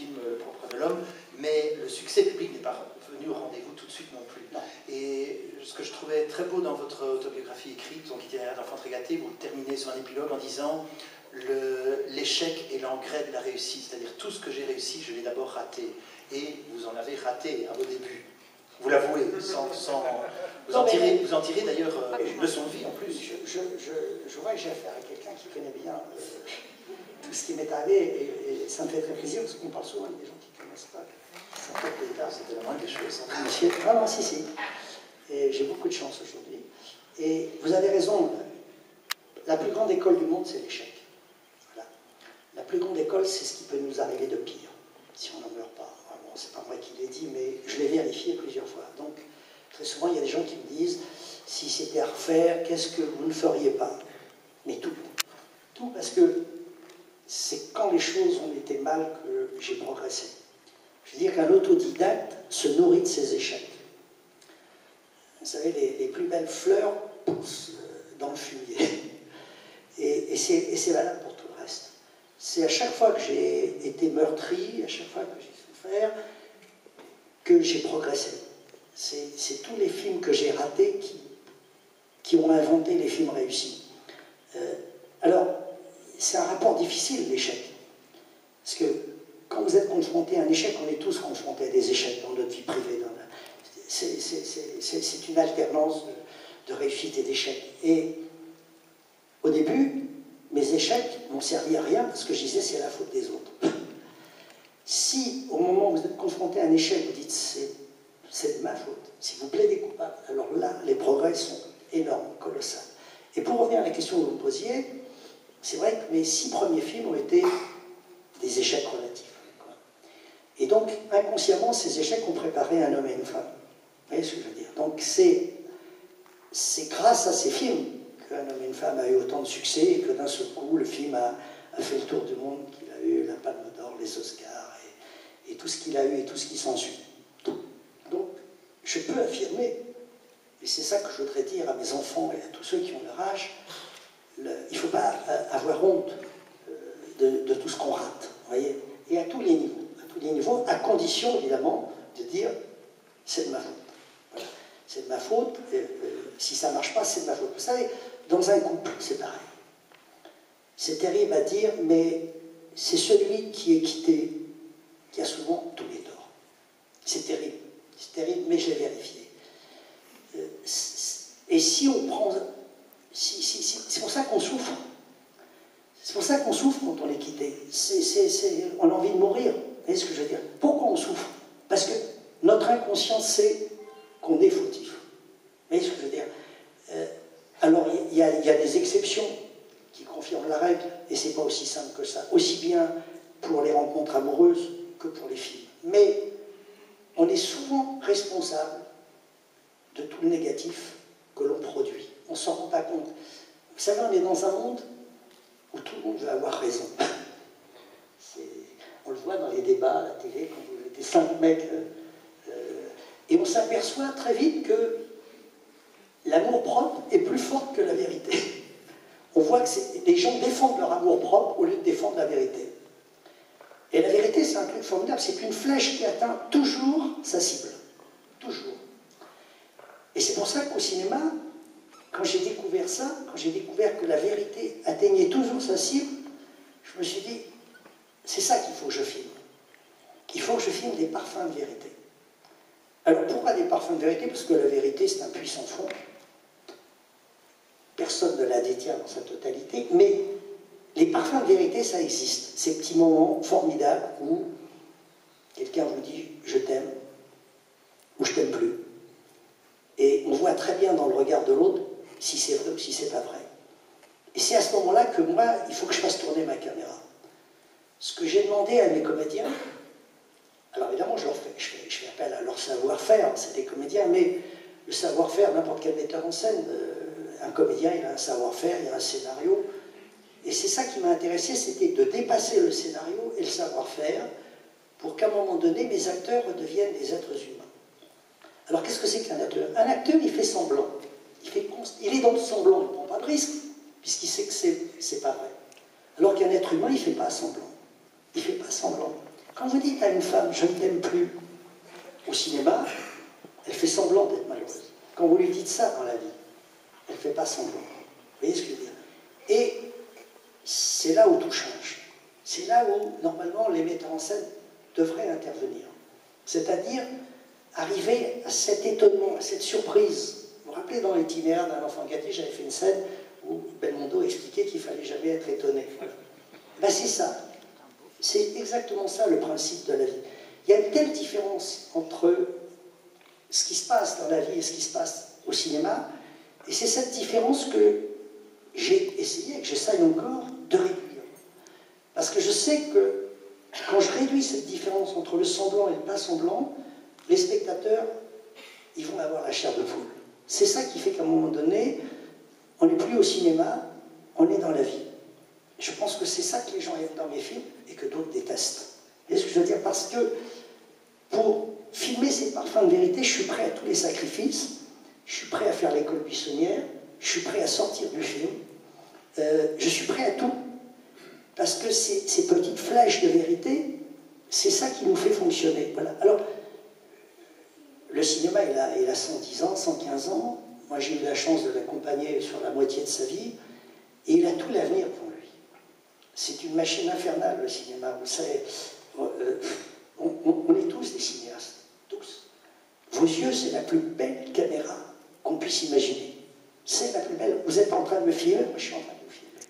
film Le propre de l'homme, mais le succès public n'est pas venu au rendez-vous tout de suite non plus. Non. Et ce que je trouvais très beau dans votre autobiographie écrite, donc Itinéraire d'enfant très gâté, vous terminez sur un épilogue en disant l'échec est l'engrais de la réussite, c'est-à-dire tout ce que j'ai réussi, je l'ai d'abord raté. Et vous en avez raté à vos débuts. Vous l'avouez, vous en tirez d'ailleurs une leçon de vie en plus. Je vois que j'ai affaire à quelqu'un qui connaît bien tout ce qui m'est arrivé, et ça me fait très plaisir, parce qu'on parle souvent avec des gens qui ne connaissent pas. Ça fait plaisir, c'était la moindre des choses. Monsieur, ah non, si. Et j'ai beaucoup de chance aujourd'hui. Et vous avez raison, la plus grande école du monde, c'est l'échec. Voilà. La plus grande école, c'est ce qui peut nous arriver de pire, si on n'en meurt pas. Bon, c'est pas moi qui l'ai dit, mais je l'ai vérifié plusieurs fois. Donc, très souvent, il y a des gens qui me disent, si c'était à refaire, qu'est-ce que vous ne feriez pas? Mais tout. Tout, parce que c'est quand les choses ont été mal que j'ai progressé. Je veux dire qu'un autodidacte se nourrit de ses échecs. Vous savez, les plus belles fleurs poussent dans le fumier. Et c'est valable pour tout le reste. C'est à chaque fois que j'ai été meurtri, à chaque fois que j'ai souffert, que j'ai progressé. C'est tous les films que j'ai ratés qui ont inventé les films réussis. Alors, c'est un rapport difficile, l'échec. Parce que quand vous êtes confronté à un échec, on est tous confrontés à des échecs dans notre vie privée. C'est une alternance de réussite et d'échecs. Et au début, mes échecs m'ont servi à rien parce que je disais c'est la faute des autres. Si au moment où vous êtes confronté à un échec, vous dites c'est de ma faute, si vous plaidez coupable, alors là, les progrès sont énormes, colossaux. Et pour revenir à la question que vous me posiez, c'est vrai que mes 6 premiers films ont été des échecs relatifs. Et donc, inconsciemment, ces échecs ont préparé un homme et une femme. Vous voyez ce que je veux dire? Donc, c'est grâce à ces films qu'un homme et une femme a eu autant de succès et que d'un seul coup, le film a fait le tour du monde, qu'il a eu la Palme d'Or, les Oscars, et tout ce qu'il a eu et tout ce qui s'ensuit. Donc, je peux affirmer, et c'est ça que je voudrais dire à mes enfants et à tous ceux qui ont leur âge, il ne faut pas avoir honte de tout ce qu'on rate, vous voyez, et à tous les niveaux, à condition évidemment de dire c'est de ma faute. Voilà. C'est de ma faute, si ça ne marche pas, c'est de ma faute. Vous savez, dans un couple, c'est pareil. C'est terrible à dire, mais c'est celui qui est quitté qui a souvent tous les torts. C'est terrible, mais je l'ai vérifié. Et si on prend... c'est pour ça qu'on souffre. C'est pour ça qu'on souffre quand on est quitté. On a envie de mourir. Vous voyez ce que je veux dire? Pourquoi on souffre? Parce que notre inconscient sait qu'on est fautif. Vous voyez ce que je veux dire? Alors, il y a des exceptions qui confirment la règle, et c'est pas aussi simple que ça. Aussi bien pour les rencontres amoureuses que pour les films. Mais on est souvent responsable de tout le négatif que l'on produit. On ne s'en rend pas compte. Vous savez, on est dans un monde où tout le monde veut avoir raison. On le voit dans les débats à la télé, quand vous mettez 5 mecs, et on s'aperçoit très vite que l'amour-propre est plus fort que la vérité. On voit que les gens défendent leur amour-propre au lieu de défendre la vérité. Et la vérité, c'est un truc formidable, c'est qu'une flèche qui atteint toujours sa cible. Toujours. Et c'est pour ça qu'au cinéma, quand j'ai découvert ça, quand j'ai découvert que la vérité atteignait toujours sa cible, je me suis dit, c'est ça qu'il faut que je filme. Il faut que je filme des parfums de vérité. Alors pourquoi des parfums de vérité? Parce que la vérité, c'est un puissant fond. Personne ne la détient dans sa totalité, mais les parfums de vérité, ça existe. Ces petits moments formidables où quelqu'un vous dit « je t'aime » ou « je t'aime plus ». Et on voit très bien dans le regard de l'autre si c'est vrai ou si c'est pas vrai. Et c'est à ce moment-là que moi, il faut que je fasse tourner ma caméra. Ce que j'ai demandé à mes comédiens, alors évidemment, je fais appel à leur savoir-faire, c'est des comédiens, mais le savoir-faire, n'importe quel metteur en scène, un comédien, il a un savoir-faire, il a un scénario. Et c'est ça qui m'a intéressé, c'était de dépasser le scénario et le savoir-faire pour qu'à un moment donné, mes acteurs redeviennent des êtres humains. Alors qu'est-ce que c'est qu'un acteur? Un acteur, il fait semblant. Il est dans le semblant, il ne prend pas de risque, puisqu'il sait que c'est pas vrai. Alors qu'un être humain, il ne fait pas semblant. Il ne fait pas semblant. Quand vous dites à une femme, je ne t'aime plus, au cinéma, elle fait semblant d'être malheureuse. Quand vous lui dites ça dans la vie, elle ne fait pas semblant. Vous voyez ce que je veux dire? Et c'est là où tout change. C'est là où, normalement, les metteurs en scène devraient intervenir. C'est-à-dire arriver à cet étonnement, à cette surprise. Vous vous rappelez, dans l'itinéraire d'un enfant gâté, j'avais fait une scène où Belmondo expliquait qu'il ne fallait jamais être étonné. Ben, c'est ça. C'est exactement ça le principe de la vie. Il y a une telle différence entre ce qui se passe dans la vie et ce qui se passe au cinéma, et c'est cette différence que j'ai essayé, que j'essaye encore, de réduire. Parce que je sais que quand je réduis cette différence entre le semblant et le pas semblant, les spectateurs, ils vont avoir la chair de poule. C'est ça qui fait qu'à un moment donné, on n'est plus au cinéma, on est dans la vie. Je pense que c'est ça que les gens aiment dans mes films et que d'autres détestent. Vous voyez ce que je veux dire? Parce que pour filmer ces parfums de vérité, je suis prêt à tous les sacrifices, je suis prêt à faire l'école buissonnière, je suis prêt à sortir du film, je suis prêt à tout. Parce que ces petites flèches de vérité, c'est ça qui nous fait fonctionner. Voilà. Alors, le cinéma, il a 110 ans, 115 ans. Moi, j'ai eu la chance de l'accompagner sur la moitié de sa vie. Et il a tout l'avenir pour lui. C'est une machine infernale, le cinéma. Vous savez, on est tous des cinéastes. Tous. Vos yeux, c'est la plus belle caméra qu'on puisse imaginer. C'est la plus belle. Vous êtes en train de me filmer, moi je suis en train de vous filmer.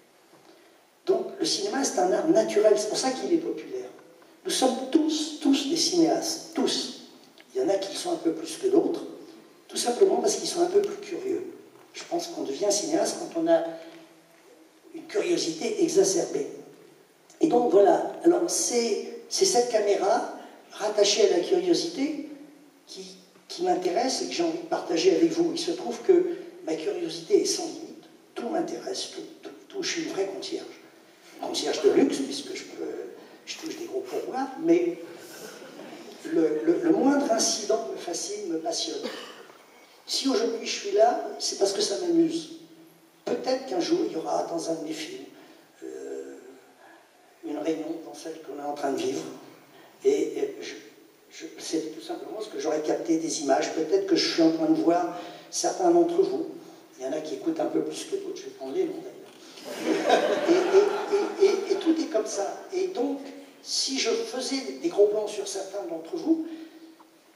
Donc, le cinéma, c'est un art naturel. C'est pour ça qu'il est populaire. Nous sommes tous des cinéastes. Tous. Il y en a qui le sont un peu plus que d'autres, tout simplement parce qu'ils sont un peu plus curieux. Je pense qu'on devient cinéaste quand on a une curiosité exacerbée. Et donc voilà, alors c'est cette caméra rattachée à la curiosité qui m'intéresse et que j'ai envie de partager avec vous. Il se trouve que ma curiosité est sans limite, tout m'intéresse, tout, je suis une vraie concierge. Concierge de luxe, puisque je touche des gros pourboires, mais le moindre incident me fascine, me passionne. Si aujourd'hui je suis là, c'est parce que ça m'amuse. Peut-être qu'un jour, il y aura dans un de mes films une réunion dans celle qu'on est en train de vivre. Et c'est tout simplement ce que j'aurais capté des images. Peut-être que je suis en train de voir certains d'entre vous. Il y en a qui écoutent un peu plus que d'autres, je vais prendre les noms d'ailleurs. Et tout est comme ça. Et donc, si je faisais des gros plans sur certains d'entre vous,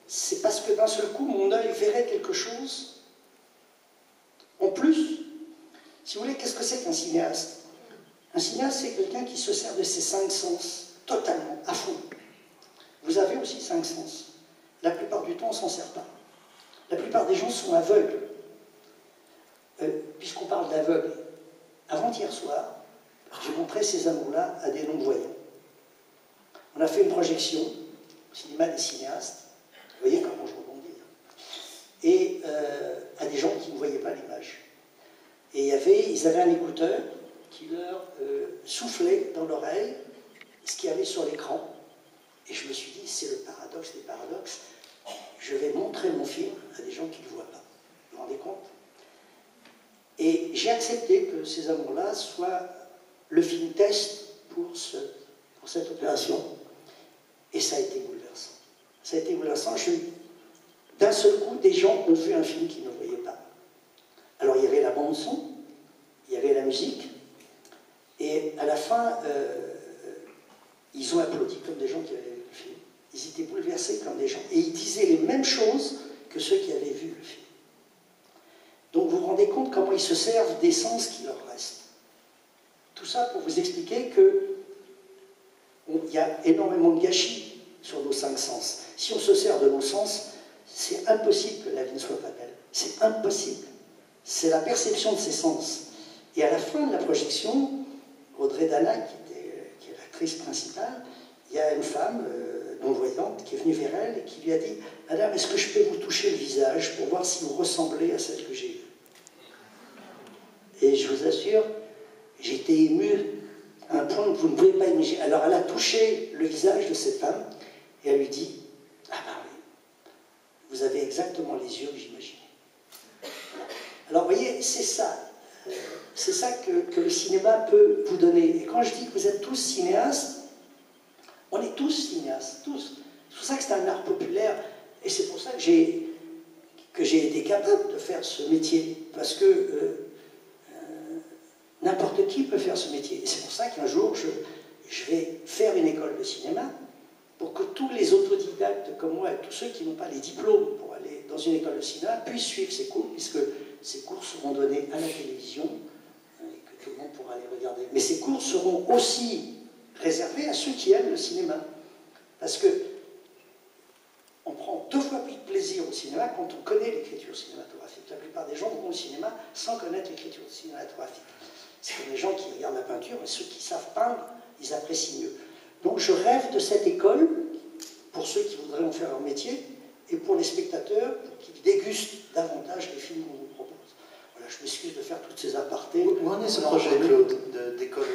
c'est parce que d'un seul coup, mon œil verrait quelque chose en plus. Si vous voulez, qu'est-ce que c'est qu'un cinéaste? Un cinéaste, c'est quelqu'un qui se sert de ses 5 sens totalement, à fond. Vous avez aussi 5 sens. La plupart du temps, on ne s'en sert pas. La plupart des gens sont aveugles. Puisqu'on parle d'aveugles, avant-hier soir, j'ai montré ces amours-là à des non-voyants. On a fait une projection au cinéma des cinéastes. Vous voyez comment je rebondis. Et à des gens qui ne voyaient pas l'image. Et ils avaient un écouteur qui leur soufflait dans l'oreille ce qu'il y avait sur l'écran. Et je me suis dit, c'est le paradoxe des paradoxes. Je vais montrer mon film à des gens qui ne le voient pas. Vous vous rendez compte? Et j'ai accepté que ces amours-là soient le film test pour cette opération. Et ça a été bouleversant. Ça a été bouleversant. D'un seul coup, des gens ont vu un film qu'ils ne voyaient pas. Alors, il y avait la bande-son, il y avait la musique, et à la fin, ils ont applaudi comme des gens qui avaient vu le film. Ils étaient bouleversés comme des gens. Et ils disaient les mêmes choses que ceux qui avaient vu le film. Donc, vous vous rendez compte comment ils se servent des sens qui leur restent. Tout ça pour vous expliquer qu'il y a énormément de gâchis sur nos 5 sens. Si on se sert de nos sens, c'est impossible que la vie ne soit pas belle. C'est impossible. C'est la perception de ses sens. Et à la fin de la projection, Audrey Dana, qui est l'actrice principale, il y a une femme non-voyante qui est venue vers elle et qui lui a dit « Madame, est-ce que je peux vous toucher le visage pour voir si vous ressemblez à celle que j'ai vue ?» Et je vous assure, j'étais ému à un point que vous ne pouvez pas imaginer. Alors elle a touché le visage de cette femme et elle lui dit « Ah ben oui, vous avez exactement les yeux que j'imaginais. » Alors vous voyez, c'est ça que le cinéma peut vous donner. Et quand je dis que vous êtes tous cinéastes, On est tous cinéastes, tous. C'est pour ça que c'est un art populaire, et c'est pour ça que j'ai été capable de faire ce métier, parce que n'importe qui peut faire ce métier. Et c'est pour ça qu'un jour, je vais faire une école de cinéma, pour que tous les autodidactes comme moi, et tous ceux qui n'ont pas les diplômes pour aller dans une école de cinéma, puissent suivre ces cours, puisque ces cours seront donnés à la télévision, et que tout le monde pourra les regarder. Mais ces cours seront aussi réservés à ceux qui aiment le cinéma. Parce que on prend 2 fois plus de plaisir au cinéma quand on connaît l'écriture cinématographique. La plupart des gens vont au cinéma sans connaître l'écriture cinématographique. C'est comme les gens qui regardent la peinture, mais ceux qui savent peindre, ils apprécient mieux. Donc je rêve de cette école, pour ceux qui voudraient en faire leur métier, et pour les spectateurs, pour qu'ils dégustent davantage les films qu'on nous propose. Voilà, je m'excuse de faire toutes ces apartés. Où en est ce projet, Claude, d'école